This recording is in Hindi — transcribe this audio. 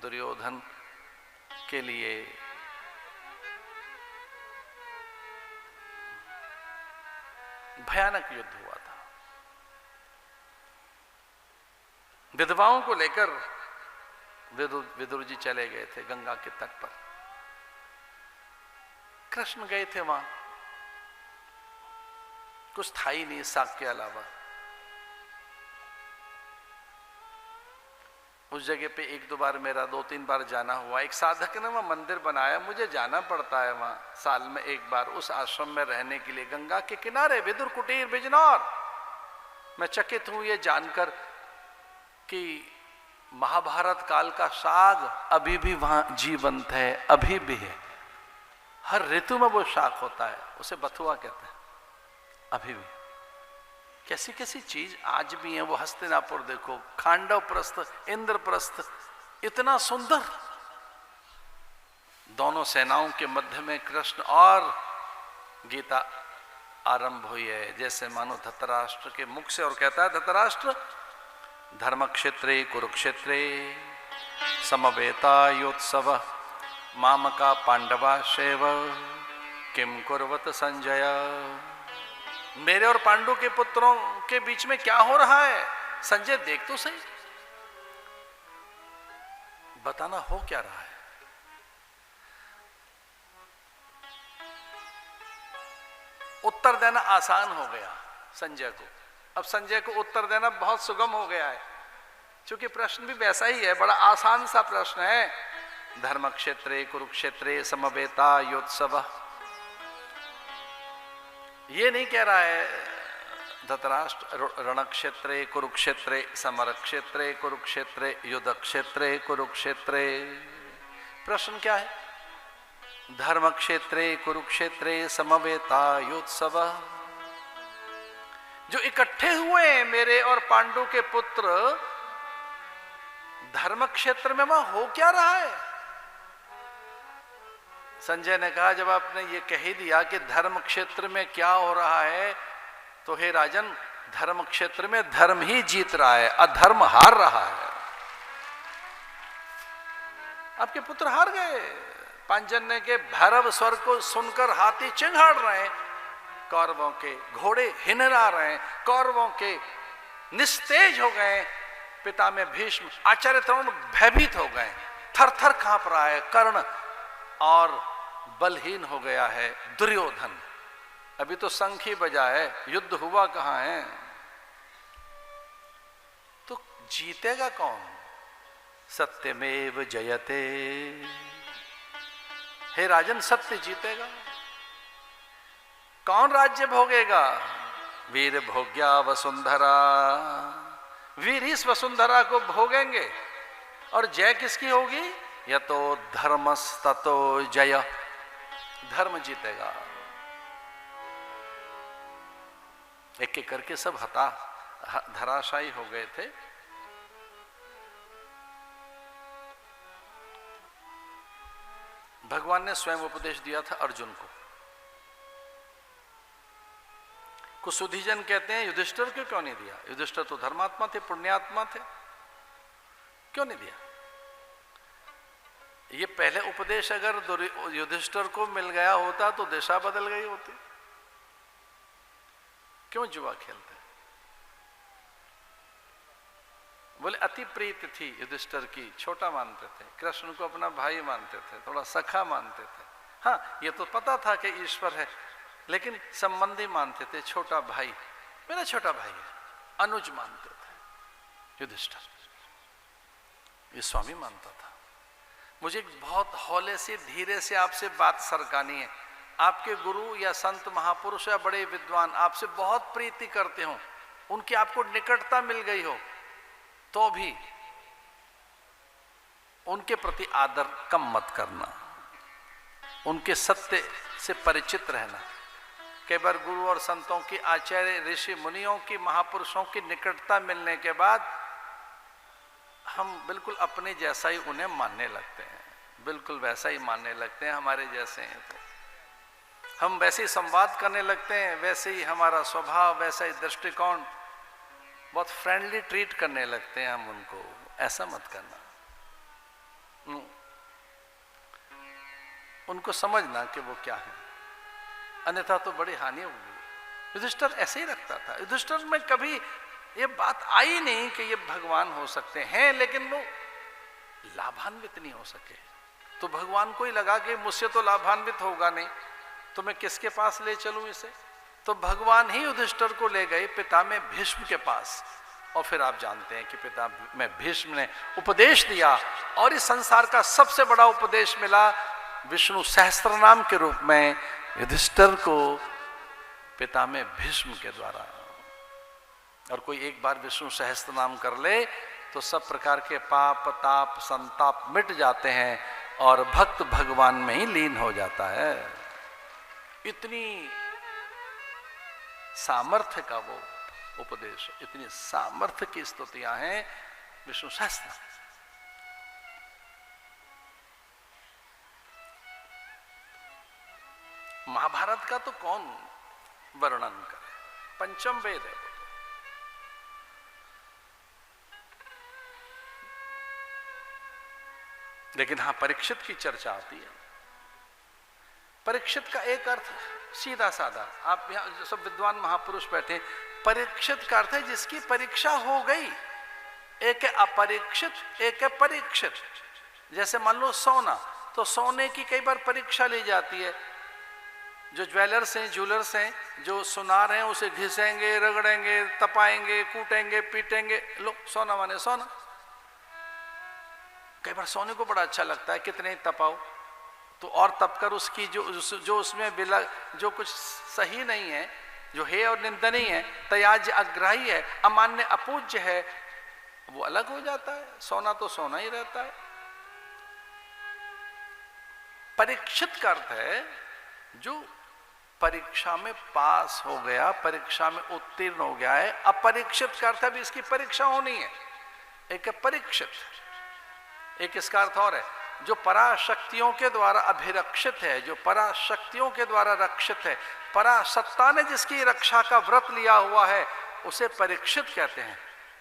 दुर्योधन के लिए भयानक युद्ध हुआ था। विधवाओं को लेकर विदुर जी चले गए थे गंगा के तट पर। कृष्ण गए थे वहां, कुछ था ही नहीं साग के अलावा। उस जगह पे एक दो बार मेरा 2-3 बार जाना हुआ। एक साधक ने वहां मंदिर बनाया, मुझे जाना पड़ता है वहां साल में एक बार उस आश्रम में रहने के लिए। गंगा के किनारे विदुर कुटीर बिजनौर। मैं चकित हूं ये जानकर कि महाभारत काल का साग अभी भी वहां जीवंत है, अभी भी है। हर ऋतु में वो साग होता है, उसे बथुआ कहते हैं, अभी भी। कैसी कैसी चीज आज भी है। वो हस्तिनापुर देखो, खांडव प्रस्थ, इंद्रप्रस्थ, इतना सुंदर। दोनों सेनाओं के मध्य में कृष्ण और गीता आरंभ हुई है, जैसे मानो धृतराष्ट्र के मुख से। और कहता है धृतराष्ट्र, धर्म क्षेत्रे कुरुक्षेत्रे समवेतायोत्सव मामका पांडवा शैव किम कुर्वत संजय। मेरे और पांडु के पुत्रों के बीच में क्या हो रहा है संजय, देख तो सही, बताना हो क्या रहा है। उत्तर देना आसान हो गया संजय को। अब संजय को उत्तर देना बहुत सुगम हो गया है, क्योंकि प्रश्न भी वैसा ही है, बड़ा आसान सा प्रश्न है। धर्म क्षेत्रे कुरुक्षेत्रे समवेता योत्सव। ये नहीं कह रहा है धृतराष्ट्र रणक्षेत्रे कुरुक्षेत्रे समर क्षेत्रे कुरुक्षेत्रे युद्ध क्षेत्रे कुरुक्षेत्रे। प्रश्न क्या है? धर्म क्षेत्रे कुरुक्षेत्रे समवेता योत्सव। जो इकट्ठे हुए हैं मेरे और पांडु के पुत्र, धर्म क्षेत्र में वहां हो क्या रहा है? संजय ने कहा, जब आपने ये कह ही दिया कि धर्म क्षेत्र में क्या हो रहा है, तो हे राजन, धर्म क्षेत्र में धर्म ही जीत रहा है, अधर्म हार रहा है। आपके पुत्र हार गए। पांचजन्य के भैरव स्वर को सुनकर हाथी चिंघाड़ रहे हैं, कौरवों के घोड़े हिनरा रहे हैं, कौरवों के निस्तेज हो गए। पिता में भीष्म, आचार्य तरुण भयभीत हो गए, थर थर कांप रहा है कर्ण, और बलहीन हो गया है दुर्योधन। अभी तो शंख ही बजा है, युद्ध हुआ कहां है? तो जीतेगा कौन? सत्यमेव जयते। हे राजन, सत्य जीतेगा। कौन राज्य भोगेगा? वीर भोग्या वसुंधरा। वीर ही वसुंधरा को भोगेंगे। और जय किसकी होगी? यतो धर्मस्ततो जय। धर्म जीतेगा। एक एक करके सब धराशायी हो गए थे। भगवान ने स्वयं उपदेश दिया था अर्जुन को। कुछ सुधीजन कहते हैं युधिष्ठिर को क्यों नहीं दिया? युधिष्ठिर तो धर्मात्मा थे, पुण्यात्मा थे, क्यों नहीं दिया? ये पहले उपदेश अगर युधिष्ठिर को मिल गया होता तो दिशा बदल गई होती। क्यों जुआ खेलते? बोले अति प्रीत थी युधिष्ठिर की, छोटा मानते थे, कृष्ण को अपना भाई मानते थे, थोड़ा सखा मानते थे। हाँ, ये तो पता था कि ईश्वर है, लेकिन संबंधी मानते थे, छोटा भाई, मेरा छोटा भाई है, अनुज मानते थे युधिष्ठिर। ये स्वामी मानता था। मुझे बहुत हौले से धीरे से आपसे बात सरकानी है। आपके गुरु या संत महापुरुष या बड़े विद्वान आपसे बहुत प्रीति करते हो, उनकी आपको निकटता मिल गई हो, तो भी उनके प्रति आदर कम मत करना, उनके सत्य से परिचित रहना। कई बार गुरु और संतों की, आचार्य ऋषि मुनियों की, महापुरुषों की निकटता मिलने के बाद हम बिल्कुल अपने जैसा ही उन्हें मानने लगते हैं, बिल्कुल वैसा ही मानने लगते हैं, हमारे जैसे हैं तो हम वैसे ही संवाद करने लगते हैं, वैसे ही हमारा स्वभाव, वैसा ही दृष्टिकोण, बहुत फ्रेंडली ट्रीट करने लगते हैं हम उनको। ऐसा मत करना। उनको समझना कि वो क्या है, अन्यथा तो बड़ी हानि होगी। युधिष्ठिर ऐसे ही रखता था। युधिष्ठिर में कभी ये बात आई नहीं कि ये भगवान हो सकते हैं, लेकिन वो लाभान्वित नहीं हो सके। तो भगवान को ही लगा कि मुझसे तो लाभान्वित होगा नहीं, तो मैं किसके पास ले चलूं इसे। तो भगवान ही युधिष्ठिर को ले गए पिता में भीष्म के पास, और फिर आप जानते हैं कि पिता में भीष्म ने उपदेश दिया, और इस संसार का सबसे बड़ा उपदेश मिला विष्णु सहस्त्रनाम के रूप में युधिष्ठिर को पिता में भीष्म के द्वारा। और कोई एक बार विष्णु सहस्त्रनाम कर ले तो सब प्रकार के पाप ताप संताप मिट जाते हैं, और भक्त भगवान में ही लीन हो जाता है। इतनी सामर्थ्य का वो उपदेश, इतनी सामर्थ्य की स्तुतियां हैं विष्णु सहस्त्र। महाभारत का तो कौन वर्णन करे, पंचम वेद है वो तो। लेकिन हाँ, परीक्षित की चर्चा आती है। परीक्षित का एक अर्थ सीधा साधा, आप यहां सब विद्वान महापुरुष बैठे, परीक्षित का अर्थ है जिसकी परीक्षा हो गई। एक है अपरीक्षित, एक है परीक्षित। जैसे मान लो सोना, तो सोने की कई बार परीक्षा ली जाती है। जो ज्वेलर्स हैं, ज्वेलर्स हैं, जो सुनार हैं, उसे घिसेंगे, रगड़ेंगे, तपाएंगे, कूटेंगे, पीटेंगे। लो, सोना माने सोना। कई बार सोने को बड़ा अच्छा लगता है, कितने ही तपाओ, तो और तपकर उसकी जो उसमें जो कुछ सही नहीं है, जो है और निंदनीय है, त्याज्य अग्राही है, अमान्य अपूज्य है, वो अलग हो जाता है। सोना तो सोना ही रहता है। परीक्षित का अर्थ है जो परीक्षा में पास हो गया, परीक्षा में उत्तीर्ण हो गया है। अपरीक्षित का अर्थ है भी इसकी परीक्षा होनी है। एक है परीक्षित, एक इसका अर्थ और है जो पराशक्तियों के द्वारा अभिरक्षित है, जो पराशक्तियों के द्वारा रक्षित है, परासत्ता ने जिसकी रक्षा का व्रत लिया हुआ है, उसे परीक्षित कहते हैं।